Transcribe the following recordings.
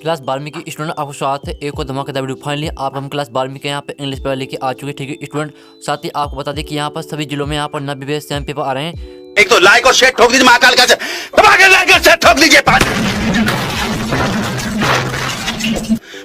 Class 12वीं की student आपको स्वागत है एक और धमाकेदार वीडियो। फाइनली आप हम क्लास 12वीं के यहाँ पे इंग्लिश पेपर लेके आ चुके हैं, ठीक है स्टूडेंट। साथ ही आपको बता दें कि यहाँ पर सभी जिलों में यहाँ पर 90 सेम पेपर आ रहे हैं। एक तो लाइक और शेयर ठोक दीजिए, महाकाल का लाइक और शेयर ठोक दीजिए।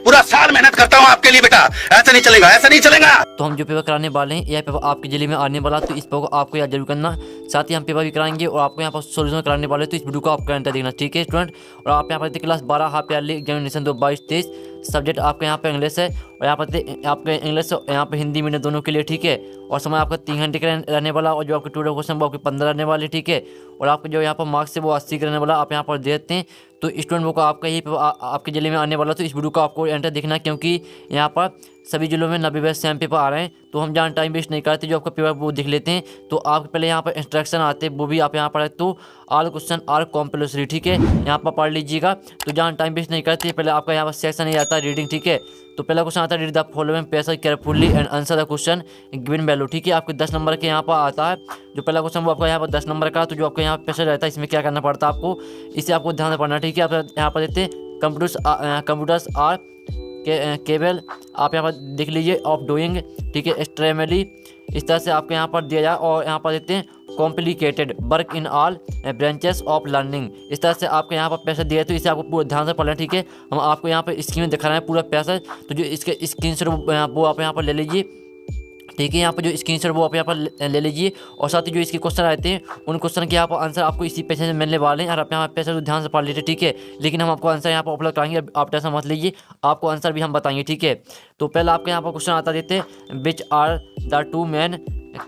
पूरा साल मेहनत करता हूँ आपके लिए बेटा, ऐसा नहीं चलेगा, ऐसा नहीं चलेगा। तो हम जो पेपर कराने वाले हैं यह पेपर आपके जिले में आने वाला, तो इस पेपर को आपको याद जरूर करना। साथ ही हम पेपर भी कराएंगे और आपको यहाँ पर सोल्यूशन कराने वाले, तो इस वीडियो को आप करंट देखना, ठीक है स्टूडेंट। और आप यहाँ पर class 12 half yearly examination 2022-23 subject आपका यहाँ पे इंग्लिश है और यहाँ पर आपके इंग्लिश यहाँ पे हिंदी मीडियम दोनों के लिए, ठीक है। और समय आपका 3 घंटे का रहने वाला और जो आपके टोटल क्वेश्चन वो आपके 15 रहने वाले, ठीक है। और आपके जो यहाँ पर मार्क्स है वो 80 का रहने वाला, आप यहाँ पर देते हैं। तो स्टूडेंट को आपका ये आपके जिले में आने वाला, तो इस वीडियो को आपको एंटर देखना, क्योंकि यहाँ पर सभी जिलों में 90 सेम पेपर आ रहे हैं। तो हम जहाँ टाइम वेस्ट नहीं करते, जो आपका पेपर वो देख लेते हैं। तो आप पहले यहाँ पर इंस्ट्रक्शन आते हैं, वो भी आप यहाँ पर, तो ऑल क्वेश्चन आर कॉम्पल्सरी, ठीक है, यहाँ पर पढ़ लीजिएगा। तो जहाँ टाइम वेस्ट नहीं करते, पहले आपका यहाँ पर सेक्शन नहीं आता रीडिंग, ठीक है। तो पहला क्वेश्चन आता है read the following passage carefully and answer the question given value, ठीक है। आपके 10 नंबर के यहाँ पर आता है जो पहला क्वेश्चन, वो आपका यहाँ पर 10 नंबर का। तो जो आपका यहाँ पैसेज रहता है, इसमें क्या करना पड़ता है आपको, इसे आपको ध्यान से पढ़ना, ठीक है। आप यहाँ पर देते हैं कंप्यूटर्स आर केबल, आप यहाँ पर देख लीजिए ऑफ डूइंग, ठीक है, एक्सट्रीमली, इस तरह से आपके यहाँ पर दिया जाए। और यहाँ पर देते हैं complicated work in all branches of learning, इस तरह से आपके यहाँ पर पैसे दिए। तो इसे आपको पूरा ध्यान से पढ़ना, ठीक है। हम आपको यहाँ पर स्क्रीन में दिखा रहे हैं पूरा पैसा। तो जो इसके स्क्रीन शॉट वो आप यहाँ पर ले लीजिए, ठीक है। यहाँ पर जो स्क्रीनशॉट वो आप यहाँ पर ले लीजिए। और साथ ही जो इसके क्वेश्चन आते हैं उन क्वेश्चन के यहाँ पर आंसर आपको इसी पैसे से मिलने वाले हैं। और आप यहाँ पैसे तो ध्यान से पढ़ लीजिए, ठीक है। लेकिन हम आपको आंसर यहाँ पर उपलब्ध कराएंगे, आप टेंशन मत लीजिए, आपको आंसर भी हम बताएंगे, ठीक है। तो पहले आपके यहाँ पर क्वेश्चन आता देते हैं which are the 2 main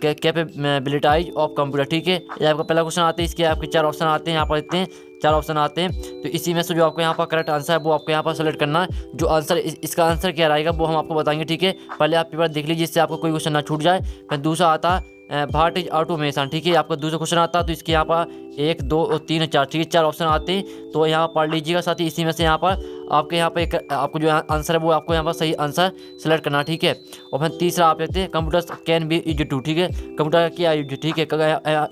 capabilities of computer, ठीक है। ये आपका पहला क्वेश्चन आता है, इसके आपके 4 ऑप्शन आते हैं, यहाँ पर देते हैं 4 ऑप्शन आते हैं। तो इसी में से जो आपको यहाँ पर करेक्ट आंसर है वो आपको यहाँ पर सेलेक्ट करना है। जो आंसर इसका आंसर क्या रहेगा वो हम आपको बताएंगे, ठीक है। पहले आप पेपर देख लीजिए, जिससे आपको कोई क्वेश्चन ना छूट जाए। फिर दूसरा आता है व्हाट इज ऑटोमेशन, ठीक है। आपका दूसरा क्वेश्चन आता है, तो इसके यहाँ पर 1, 2 और 3 और 4, ठीक है, 4 ऑप्शन आते हैं। तो यहाँ पढ़ लीजिएगा। साथ ही इसी में से यहाँ पर आपके यहाँ पर एक आपको जो आंसर है वो आपको यहाँ पर सही आंसर सेलेक्ट करना, ठीक है। और फिर तीसरा आप लेते हैं computers can be use to, ठीक है, कंप्यूटर का क्या यूज है, ठीक है।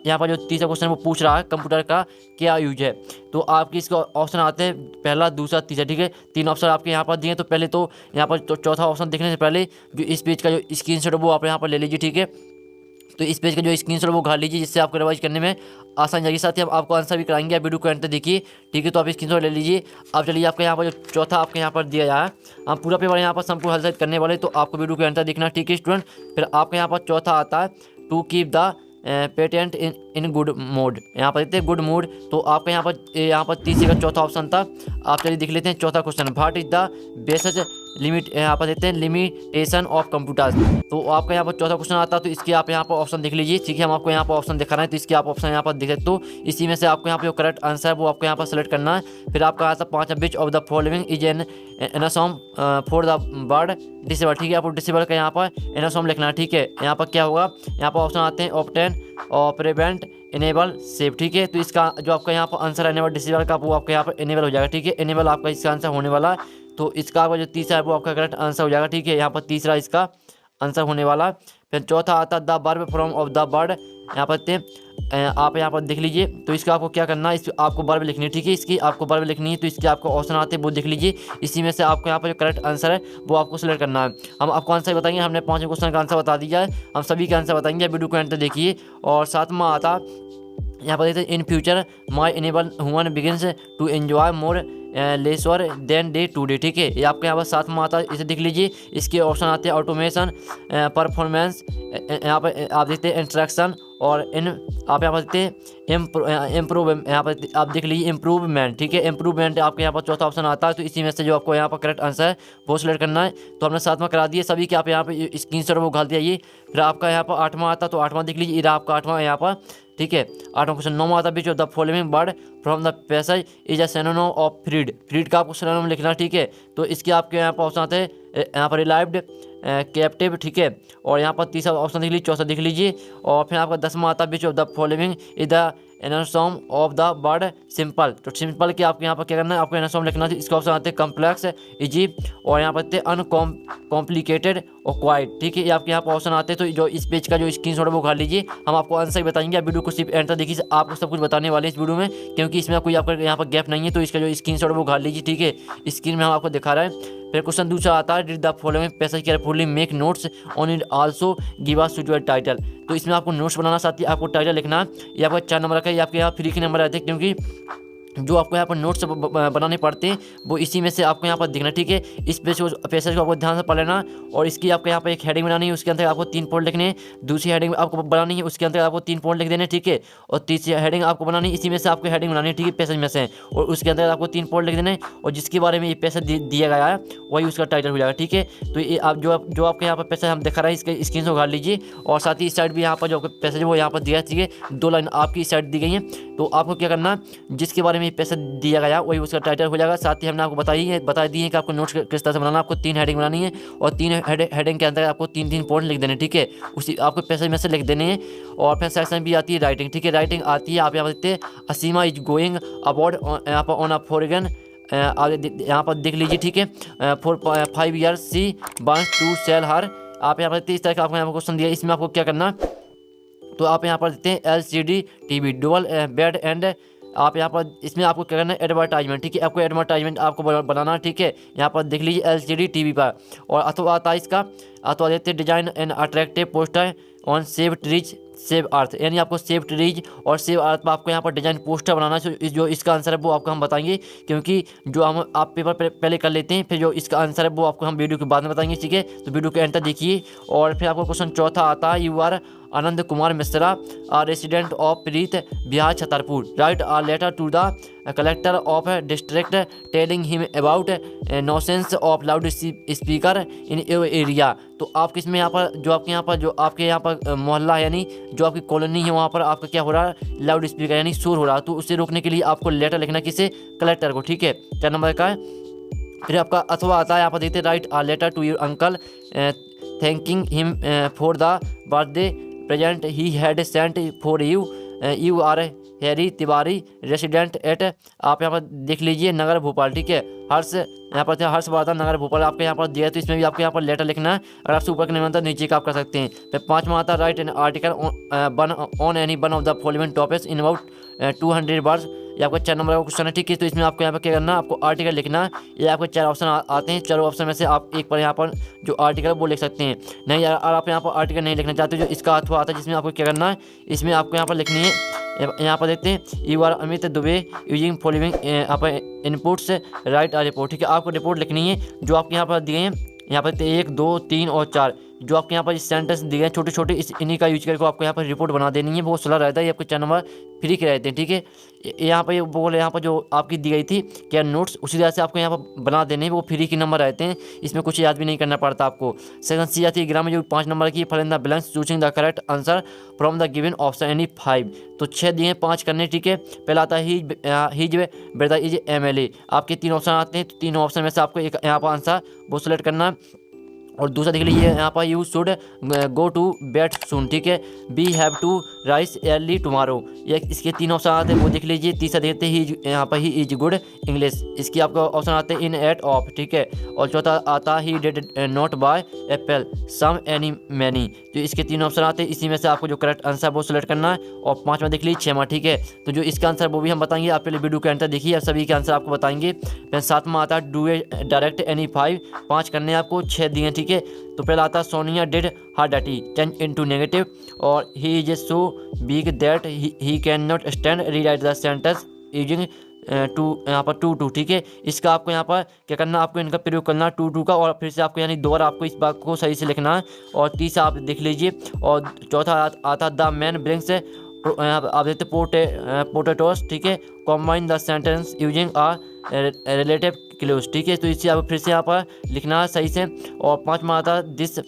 यहाँ पर जो तीसरा क्वेश्चन वो पूछ रहा है कंप्यूटर का क्या यूज है। तो आपके इसका ऑप्शन आते हैं पहला, दूसरा, तीसरा, ठीक है। 3 ऑप्शन आपके यहाँ पर दिए। तो पहले तो यहाँ पर चौथा ऑप्शन देखने से पहले जो इस पेज का जो स्क्रीनशॉट वो आप यहाँ पर ले लीजिए, ठीक है। तो इस पेज का जो स्क्रीनशॉट वो उठा लीजिए, जिससे आपको रिवाइज करने में आसान जाएगी। साथ ही हम आपको आंसर भी कराएंगे, आप वीडियो को एंड तक देखिए, ठीक है। तो आप स्क्रीनशॉट ले लीजिए। अब चलिए आपके यहाँ पर जो चौथा आपके यहाँ पर दिया जाए, हम पूरा पेपर यहाँ पर संपूर्ण हल करने वाले, तो आपको वीडियो को एंड तक देखना, ठीक है स्टूडेंट। फिर आपके यहाँ पर चौथा आता है to keep the patent in good mode, यहाँ पर देखते हैं गुड मोड। तो आपका यहाँ पर तीसरे का चौथा ऑप्शन था। आप चलिए देख लेते हैं चौथा question, what is the basic limit, यहाँ पर देते हैं लिमिटेशन ऑफ कंप्यूटर्स। तो आपका यहाँ पर चौथा क्वेश्चन आता है। तो इसके आप यहाँ पर ऑप्शन देख लीजिए, ठीक है। हम आपको यहाँ पर ऑप्शन दिखा रहे हैं, तो इसके आप ऑप्शन यहाँ पर देख सकते हो। इसी में से आपको यहाँ पर जो करेक्ट आंसर है वो आपको यहाँ पर सेलेक्ट करना है। फिर आपका आता है 5 which of the following is an antonym for the word disable, ठीक है। आपको डिसेबल का यहाँ पर एनासॉम लिखना है, ठीक है। यहाँ पर क्या होगा, यहाँ पर ऑप्शन आते हैं ऑप्टेन और प्रिवेंट इनेबल सेव, ठीक है। तो इसका जो आपका यहाँ पर आंसर रहने वाला डिसेबल का वो आपका यहाँ पर इनेबल हो जाएगा, ठीक है। इनेबल आपका इसका आंसर होने वाला है। तो इसका आपका जो तीसरा है वो आपका करेक्ट आंसर हो जाएगा, ठीक है। यहाँ पर तीसरा इसका आंसर होने वाला। फिर चौथा आता है the verb from of the word, यहाँ पर आप यहाँ पर देख लीजिए। तो इसका आपको क्या करना है, इस आपको वर्ब लिखनी है, ठीक है। इसकी आपको वर्ब लिखनी है। तो इसके आपको ऑप्शन आते हैं वो देख लीजिए। इसी में से आपको यहाँ पर जो करेक्ट आंसर है वो आपको सेलेक्ट करना है। हम आपको आंसर बताएंगे, हमने 5 क्वेश्चन का आंसर बता दिया है, हम सभी का आंसर बताएंगे, वीडियो को एंड तक देखिए। और सातवां आता यहाँ पर देखते हैं in future may enable human beings to enjoy more leisure than day to day, ठीक है। ये आपके यहाँ पर 7वां आता है, इसे देख लीजिए। इसके ऑप्शन आते हैं ऑटोमेशन, परफॉर्मेंस, यहाँ पर आप देखते हैं इंस्ट्रक्शन, और आप यहाँ पर देखते हैं इम्प्रूव, यहाँ पर आप देख लीजिए इम्प्रूवमेंट, ठीक है। इम्प्रूवमेंट आपके यहाँ पर चौथा ऑप्शन आता है। तो इसी में से जो आपको यहाँ पर करेक्ट आंसर है वो सिलेक्ट करना है। तो हमने 7वां करा दिया सभी के, आप यहाँ पे स्क्रीनशॉट वो घाल दिया ये। फिर आपका यहाँ पर 8वां आता है, तो 8वां देख लीजिए, इधर आपका 8वां यहाँ पर, ठीक है। 8वां क्वेश्चन। 9वां आता है which of the following word from the passage is a synonym of freed, freed का आपको सिनोनिम लिखना, ठीक है। तो इसके आपके यहाँ पर ऑप्शन आते हैं यहाँ पर रिलाइव्ड कैप्टिव, ठीक है। और यहाँ पर तीसरा ऑप्शन देख लीजिए, चौथा देख लीजिए। और फिर आपका 10वां आता है which of the following is the antonym of the word simple. तो सिंपल के आपको यहाँ पर क्या करना है, आपको एनासॉम लिखना है। इसका ऑप्शन आते हैं कम्प्लेक्स, इजी, और यहाँ पर अनकॉम्प्लिकेटेड और क्वाइट, ठीक है। ये आपके यहाँ पर ऑप्शन आते हैं। तो जो इस पेज का जो स्क्रीनशॉट वो उठा लीजिए, हम आपको आंसर ही बताएंगे। आप वीडियो को सिर्फ एंड तक देखिए, आपको सब कुछ बताने वाले हैं इस वीडियो में, क्योंकि क्योंकि इसमें कोई आपका यहाँ पर गैप नहीं है, तो इसका जो स्क्रीनशॉट वो उघाड़ लीजिए। ठीक है, स्क्रीन में हम आपको दिखा रहा है। फिर क्वेश्चन दूसरा आता है, did the following passage carefully, make notes on it, also give us suitable title. तो इसमें आपको नोट्स बनाना, साथ ही आपको टाइटल लिखना। ये आपका 4 नंबर का, ये आपके यहाँ फ्री के नंबर रहते हैं, क्योंकि जो आपको यहाँ पर नोट्स बनाने पड़ते हैं वो इसी में से आपको यहाँ पर दिखना। ठीक है, इस पैसेज को आपको ध्यान से पढ़ लेना। और इसकी आपको यहाँ पर एक हेडिंग बनानी है, उसके अंदर आपको 3 पॉइंट लिखने हैं। दूसरी हेडिंग आपको बनानी है, उसके अंदर आपको 3 पॉइंट लिख देने। ठीक है, और तीसरी हेडिंग आपको बनानी है, इसी में से आपको हेडिंग बनानी है। ठीक है, पैसेज में से, और उसके अंदर आपको 3 पॉइंट लिख देने, और जिसके बारे में ये पैसेज दिया गया है वही उसका टाइटल हो जाएगा। ठीक है, तो ये आप जो आपके यहाँ पर पैसेज हम दिखा रहे हैं, इसके स्क्रीन से उघाड़ लीजिए। और साथ ही इस साइड भी यहाँ पर जो पैसेज है वो यहाँ पर दिया है। ठीक है, 2 लाइन आपकी इस साइड दी गई हैं, तो आपको क्या करना, जिसके बारे में पैसेज दिया गया वही उसका टाइटल हो जाएगा। साथ ही हमने आपको बता दी है कि आपको नोट्स किस तरह से बनाना। आपको 3 हेडिंग बनानी है, और 3 हेडिंग के अंदर आपको 3-3 पॉइंट लिख देने। ठीक है, उसी आपको पैसेज में से लिख देने हैं। और फिर सेक्शन भी आती है राइटिंग। ठीक है, राइटिंग आती है, आप यहाँ पर देखते हैं, असीमा इज गोइंग अबाउट यहाँ पर ऑन अ फॉरेन, यहाँ पर देख लीजिए। ठीक है, 4-5 year she wants to sell her. आप यहाँ पर देखते हैं, इस तरह का आपको यहाँ पर क्वेश्चन दिया है। इसमें आपको क्या करना, तो आप यहाँ पर देखते हैं LCD TV dual bed and, आप यहाँ पर इसमें आपको क्या करना है, एडवर्टाइजमेंट। ठीक है, आपको एडवर्टाइजमेंट आपको बनाना। ठीक है, यहाँ पर देख लीजिए LCD TV पर। और अथवा आता है इसका, अथवा देते हैं design and attractive poster on save trees save earth, यानी आपको सेव ट्रीज और सेव अर्थ पर आपको यहाँ पर डिजाइन पोस्टर बनाना है। जो इसका आंसर है वो आपको हम बताएंगे, क्योंकि जो हम आप पेपर पहले कर लेते हैं, फिर जो इसका आंसर है वो आपको हम वीडियो के बाद में बताएंगे। ठीक है, तो वीडियो के एंड तक देखिए। और फिर आपको क्वेश्चन चौथा आता है, you are Anand Kumar Mishra, a resident of Preet Vihar Chhatarpur, write a letter to the collector of district telling him about nuisance of loud speaker in your area. तो आप किसमें यहाँ पर जो आपके यहाँ पर मोहल्ला, यानी जो आपकी कॉलोनी है, वहाँ पर आपका क्या हो रहा है, लाउड स्पीकर यानी शोर हो रहा है। तो उससे रोकने के लिए आपको लेटर लिखना, किसे, कलेक्टर को। ठीक है, 4 नंबर का है। फिर आपका अथवा आता है, यहाँ पर देखते write a letter to your uncle thanking him for the birthday present he had sent for you, you are Hari Tiwari resident at, आप यहाँ पर देख लीजिए, नगर भोपाल। ठीक है, हर्ष यहाँ पर हर्षवर्धन नगर भोपाल आपके यहाँ पर दिया है, तो इसमें भी आपको यहाँ पर लेटर लिखना है। अगर आपसे ऊपर का नहीं बनता नीचे का आप कर सकते हैं। फिर 5वां आता है, right an article on any one of the following topics in about 200 words. ये आपका 4 नंबर का क्वेश्चन है। ठीक है, तो इसमें आपको यहाँ पर क्या करना है, आपको आर्टिकल लिखना है। ये आपको 4 ऑप्शन आते हैं, 4 ऑप्शन में से आप एक पर यहाँ पर जो आर्टिकल है वो लिख सकते हैं। नहीं, अगर आप यहाँ पर आर्टिकल नहीं लिखना चाहते, जो इसका अथवा आता है, जिसमें आपको क्या करना है, इसमें आपको यहाँ पर लिखनी है, यहाँ पर देखते हैं, you are Amit Dubey using following आप इनपुट्स राइट आ रिपोर्ट। ठीक है, आपको रिपोर्ट लिखनी है जो आपके यहाँ पर दिए हैं, यहाँ पर 1, 2, 3 और 4 जो आपके यहाँ पर सेंटेंस दिए हैं छोटे छोटे, इन्हीं का यूज करके आपको यहाँ पर रिपोर्ट बना देनी है। वो 16 रहता है, ये आपके 4 नंबर फ्री के रहते हैं। ठीक है, यहाँ पर बोले यहाँ पर जो आपकी दी गई थी क्या नोट्स, उसी तरह से आपको यहाँ पर बना देने हैं, वो फ्री के नंबर रहते हैं, इसमें कुछ याद भी नहीं करना पड़ता आपको। सेकंड सी आती है ग्राम में, जो 5 नंबर की, fill in the blanks choosing the correct answer from the given option any 5। तो 6 दिए हैं, 5 करने। ठीक है, पहला आता है हीज ब्रदर इज MLA। आपके 3 ऑप्शन आते हैं, तो 3 ऑप्शन में से आपको एक यहाँ पर आंसर वो सेलेक्ट करना है। और दूसरा देख लीजिए, यहाँ पर you should go to bed soon. ठीक है, we have to rise early tomorrow. ये इसके 3 ऑप्शन आते हैं, वो देख लीजिए। तीसरा देखते ही यहाँ पर ही इज गुड इंग्लिश, इसकी आपको ऑप्शन आते हैं इन एट ऑफ। ठीक है, और चौथा आता he did not buy apple some any many. जो इसके 3 ऑप्शन आते हैं, इसी में से आपको जो करेक्ट आंसर वो सेलेक्ट करना है। और 5वां देख लीजिए 6वां। ठीक है, तो जो इसका आंसर वो भी हम बताएंगे, आप पहले वीडियो के आंसर देखिए, सभी के आंसर आपको बताएंगे। फिर 7वां आता है डू ए डायरेक्ट एनी 5, 5 करने आपको, 6 दिए। ठीक है, तो पहला आता है Sonia did her duty change into negative, और he is so big that he can not stand rewrite the sentence using too, यहाँ पर टू। ठीक है, इसका आपको यहाँ पर क्या करना, आपको इनका प्रयोग करना टू का, और फिर से आपको यानी दोबारा आपको इस बात को सही से लिखना है। और तीसरा आप देख लीजिए, और चौथा आता द मैन ब्रिंग्स, आप देखते पोटेटोस। ठीक है, combine the sentence using a relative clause. ठीक है, तो इससे आप फिर से यहाँ पर लिखना है सही से। और 5वां आता this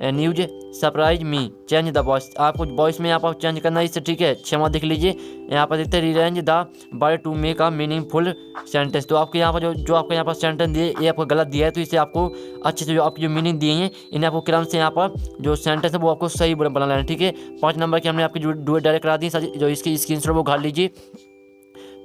news surprise me change the voice, आपको वॉइस में यहाँ पर चेंज करना है इससे। ठीक है, 6वां देख लीजिए, यहाँ पर देखते rearrange the word to make a meaningful sentence. तो आपके यहाँ पर जो आपको यहाँ पर सेंटेंस दिए, ये आपको गलत दिया है, तो इसे आपको अच्छे से जो आपकी जो मीनिंग दिए हैं, इन्हें आपको क्रम से यहाँ पर जो सेंटेंस है वो आपको सही बना लेना है। ठीक है, 5 नंबर की हमने आपकी जो डायरेक्ट करा दी, जो इसकी स्क्रीनशॉट वो उघाड़ लीजिए।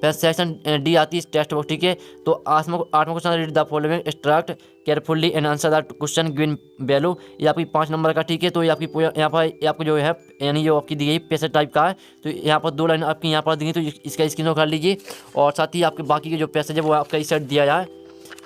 फिर सेक्शन डी आती है टेक्स्ट बुक, ठीक है। तो आठवां question read the following extract carefully and answer the question given value. ये आपकी 5 नंबर का, ठीक है। तो ये आपकी यहाँ पर आपको जो है यानी जो आपकी दी गई पैसेज टाइप का है, तो यहाँ पर 2 लाइन आपकी यहाँ पर दी गई, तो इसका स्क्रीनशॉट कर लीजिए। और साथ ही आपके बाकी के जो पैसेज है वो आपका इस साइड दिया जाए,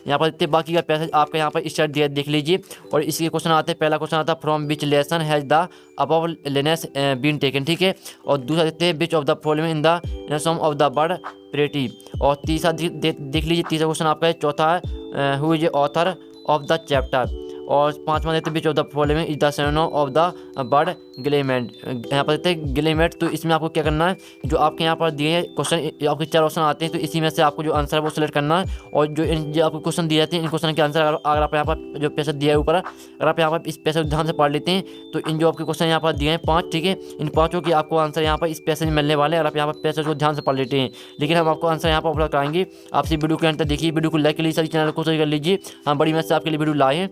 यहाँ पर इतने बाकी का पैसेज आपका यहाँ पर इस साइड दिया, देख लीजिए। और इसके क्वेश्चन आते हैं, पहला क्वेश्चन आता है from which lesson has the above lines been taken, ठीक है। और दूसरा देते हैं which of the following in the sum of the word pretty. और तीसरा देख लीजिए, तीसरा क्वेश्चन आपका है, चौथा है who is author of the chapter. और पांचवा देते हैं which of the following is the synonym of the word ग्लेमेट। यहाँ पर देते हैं ग्लेमेट। तो इसमें आपको क्या करना है, जो आपके यहाँ पर दिए क्वेश्चन आपके 4 ऑप्शन आते हैं, तो इसी में से आपको जो आंसर है वो सिलेक्ट करना है। और जो आपको क्वेश्चन दिए जाते हैं, इन क्वेश्चन के आंसर अगर आप यहाँ पर जो पैसे दिया है ऊपर, अगर आप यहाँ पर इस पैसे ध्यान से पढ़ लेते हैं, तो इन जो आपके क्वेश्चन यहाँ पर दिए हैं 5, ठीक है, इन 5 की आपको आंसर यहाँ पर इस पैसे में मिलने वाले हैं। अगर आप यहाँ पर पैसे को ध्यान से पढ़ लेते हैं, लेकिन हम आपको आंसर यहाँ पर उपलब्ध कराएंगे। आपसे वीडियो के अंत तक देखिए, वीडियो को लाइक के लिए सारी चैनल को कर लीजिए। हम बड़ी मेहनत से आपके लिए वीडियो लाए हैं।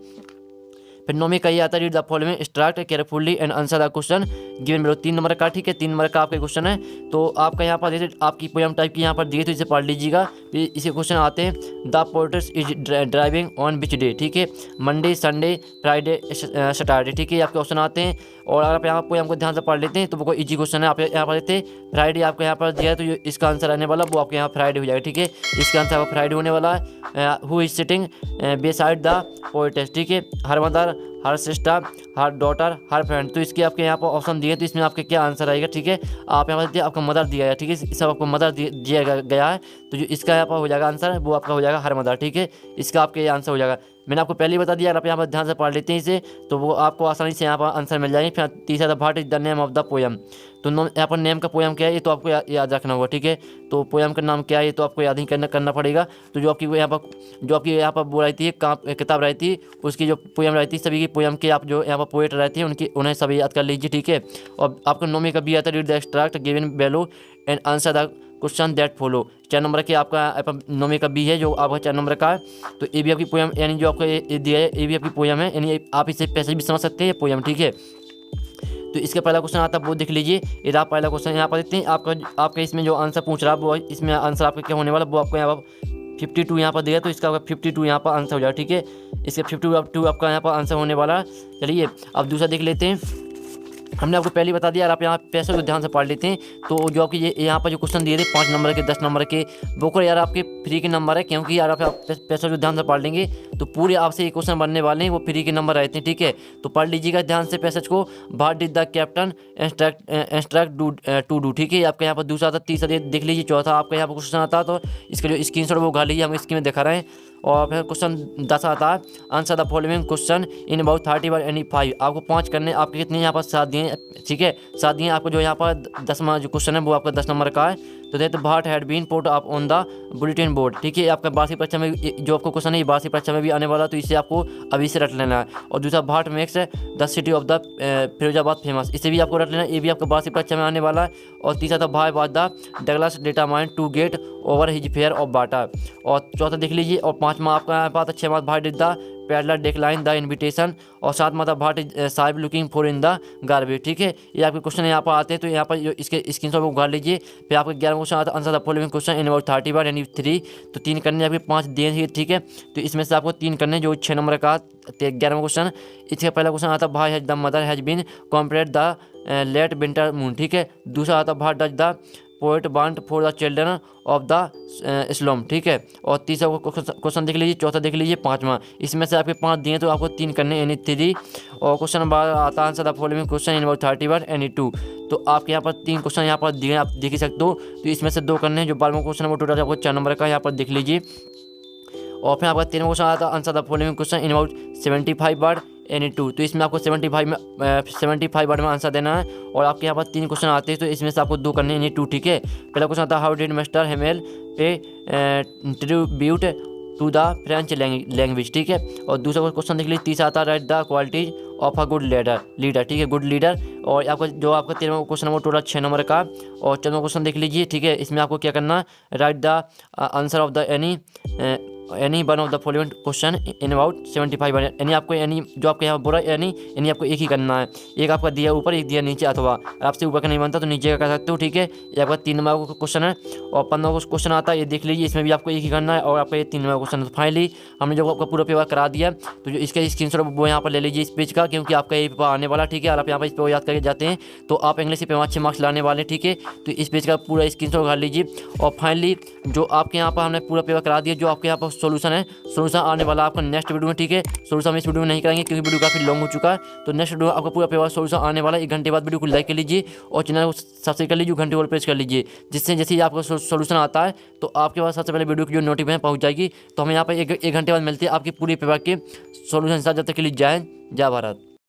फिर 9 का ये आता है read the following extract carefully and answer the question given below. 3 number का, ठीक है, 3 नंबर का आपका क्वेश्चन है। तो आपका यहाँ पर जैसे आपकी पोएम टाइप की यहाँ पर दिए, तो इसे पढ़ लीजिएगा। फिर इसे क्वेश्चन आते हैं the पोर्ट्रेस is driving on which day, ठीक है, मंडे, संडे, फ्राइडे, सैटरडे, ठीक है, आपके ऑप्शन आते हैं। और अगर आप यहाँ पोएम को ध्यान से पढ़ लेते हैं तो वो इजी क्वेश्चन है। आप यहाँ पर देते हैं फ्राइडे आपको यहाँ पर दिया है, तो इसका आंसर आने वाला वो आपके यहाँ फ्राइडे हो जाएगा, ठीक है, इसका आंसर आपको फ्राइडे होने वाला है। Who is sitting beside the poetess, ठीक है, her mother, her sister, her daughter, her friend. तो इसके आपके यहाँ पर ऑप्शन दिए, तो इसमें आपके क्या आंसर आएगा, ठीक है। आप यहाँ पर आपका मदर दिया है, ठीक है, सब आपको मदर दिया गया है, तो जो इसका यहाँ पर हो जाएगा आंसर वो आपका हो जाएगा हर मदर, ठीक है, इसका आपके आंसर हो जाएगा। मैंने आपको पहले ही बता दिया, अगर आप यहाँ पर ध्यान से पढ़ लेते हैं इसे, तो वो आपको आसानी से यहाँ पर आंसर मिल जाएंगे। फिर तीसरा था what is the name of the poem. तो यहाँ पर नेम का पोएम क्या है, ये तो आपको याद रखना होगा, ठीक है। तो पोएम का नाम क्या है, ये तो आपको याद ही करना पड़ेगा। तो जो आपकी यहाँ पर वो रहती है किताब रहती है, उसकी जो पोएम रहती है, सभी की पोएम के आप जो यहाँ पर पोएट रहते हैं उन्हें सभी याद कर लीजिए, ठीक है। और आपको 9 का भी आता है read the extract given value and answer the question that follow. 4 number के आपका 9 का बी है, जो आपका 4 नंबर का है। तो ये भी आपकी पोएम, यानी जो आपको ये दिया है ये भी आपकी पोएम है, यानी आप इसे पैसे भी समझ सकते हैं, ये पोएम, ठीक है। तो इसका पहला क्वेश्चन आता है वो देख लीजिए। ये आप पहला क्वेश्चन यहाँ पर देखते हैं, आपका इसमें जो आंसर पूछ रहा है वो इसमें आंसर आपका क्या होने वाला, वो आपको यहाँ पर 52 यहाँ पर दिया, तो इसका 52 यहाँ पर आंसर हो जाएगा, ठीक है। इसका 52 आपका यहाँ पर आंसर होने वाला है। चलिए अब दूसरा देख लेते हैं। हमने आपको पहले बता दिया, आप यहाँ पैसे को ध्यान से पढ़ लेते हैं, तो जो आपकी ये यहाँ पर जो क्वेश्चन दिए थे 5 नंबर के, 10 नंबर के, वो को यार आपके फ्री के नंबर है, क्योंकि यार आप पैसे को ध्यान से पढ़ लेंगे तो पूरे आपसे ये क्वेश्चन बनने वाले हैं, वो फ्री के नंबर रहते हैं, ठीक है। तो पढ़ लीजिएगा ध्यान से पैसेज को। What did the captain instruct to do, ठीक है, आपका यहाँ पर दूसरा आता, तीसरा देख लीजिए, चौथा आपका यहाँ पर क्वेश्चन आता, तो इसका जो स्क्रीनशॉट वो उठा लीजिए, हम स्क्रीन में दिखा रहे हैं। और फिर क्वेश्चन 10 आता है answer the following question in about 30 by any 5। आपको 5 करने, आपके कितने यहाँ पर 7 दिए, ठीक है, 7 दिए आपको। जो यहाँ पर 10वां जो क्वेश्चन है वो आपका 10 नंबर का है। तो देते what had been put up on the bulletin board, ठीक है, आपका वार्षिक परीक्षा में जो आपको क्वेश्चन है ये वार्षिक परीक्षा में भी आने वाला, तो इसे आपको अभी से रट लेना है। और दूसरा what makes the city of the Firozabad famous, इसे भी आपको रट लेना है, ये भी आपका वार्षिक परीक्षा में आने वाला है। और तीसरा था why was the Douglas determined to get over his fear of water. और चौथा देख लीजिए। और 5वां आपका यहाँ पाता, 6वां what did the peddler decline the invitation. और 7वां था what is Saheb looking for in the garbage, ठीक है। ये आपके क्वेश्चन यहाँ पर आते हैं, तो यहाँ पर जो इसके स्क्रीनशॉट उगाड़ लीजिए। फिर आपका 11वां क्वेश्चन आता है answer the following question in about 30 बार यानी 3। तो 3 करने आपके 5 दिए, ठीक है। तो इसमें से आपको 3 करने, जो 6 नंबर का 11वां क्वेश्चन। इसका पहला क्वेश्चन आता है why has the mother has been compared the late winter moon, ठीक है। दूसरा आता है why does the poet want for the children of the slum, ठीक है। और तीसरा क्वेश्चन देख लीजिए, चौथा देख लीजिए, 5वां। इसमें से आपके 5 दिए, तो आपको 3 करने यानी 3। और क्वेश्चन नंबर आता है answer the following question in about 30 बार यानी 2। तो आपके यहाँ पर 3 क्वेश्चन यहाँ पर दिए, आप देख ही सकते हो। तो इसमें से 2 करने हैं, जो 12वां क्वेश्चन है वो टोटल आपको 4 नंबर का यहाँ पर देख लीजिए। और फिर आपका 13वां क्वेश्चन आता है answer the following question in about 75 बार यानी 2। तो इसमें आपको 75 बार में आंसर देना है। और आपके यहाँ पर 3 क्वेश्चन आते हैं, तो इसमें से आपको 2 करने यानी 2, ठीक है। पहला क्वेश्चन आता है how did mister Hamel pay tribute to the French language, ठीक है। और दूसरा क्वेश्चन देख लीजिए, तीसरा आता है right the qualities of a good leader, ठीक है, गुड लीडर। और आपका जो आपका 13वां क्वेश्चन है वो टोटल 6 नंबर का। और 14वां क्वेश्चन देख लीजिए, ठीक है, इसमें आपको क्या करना है, right the answer of the any any one of the following question in about 75 यानी आपको यानी जो आपके यहाँ बोला यानी आपको एक ही करना है। एक आपका दिया ऊपर, एक दिया नीचे, अथवा आपसे ऊपर का नहीं बनता तो नीचे का कर सकते हो, ठीक है। ये आपका 3 नंबर का क्वेश्चन है और 15 क्वेश्चन आता है, ये देख लीजिए। इसमें भी आपको एक ही करना है और आपका ये 3 नंबर क्वेश्चन है। तो फाइनली हमने जो आपका पूरा पेपर करा दिया, तो जो इसका स्क्रीनशॉट वो यहाँ पर ले लीजिए इस पेज का, क्योंकि आपका ये पेपर आने वाला, ठीक है। और आप यहाँ पर इस पेपर याद करके जाते हैं तो आप इंग्लिश के पेपर अच्छे मार्क्स लाने वाले, ठीक है। तो इस पेज का पूरा स्क्रीनशॉट कर लीजिए। और फाइनली जो आपके यहाँ पर हमने पूरा पेपर करा दिया, जो आपके यहाँ पर सोल्यूशन है, सोल्यूशन आने वाला आपका नेक्स्ट वीडियो में, ठीक है। सोल्यूशन हम इस वीडियो में नहीं करेंगे क्योंकि वीडियो काफ़ी लॉन्ग हो चुका है। तो नेक्स्ट वीडियो आपका पूरा पेपर सोल्यूशन आने वाला है। 1 घंटे बाद वीडियो को लाइक कर लीजिए और चैनल को सब्सक्राइब कर लीजिए, घंटे और प्रेस कर लीजिए, जिससे जैसे ही आपका सोल्यूशन आता है तो आपके पास सबसे पहले वीडियो की जो नोटिफिकेशन पहुँच जाएगी। तो हमें यहाँ पर एक घंटे बाद मिलते हैं आपके पूरे पेपर के सोल्यूशन के साथ। जब तक के लिए जय हिंद, जय भारत।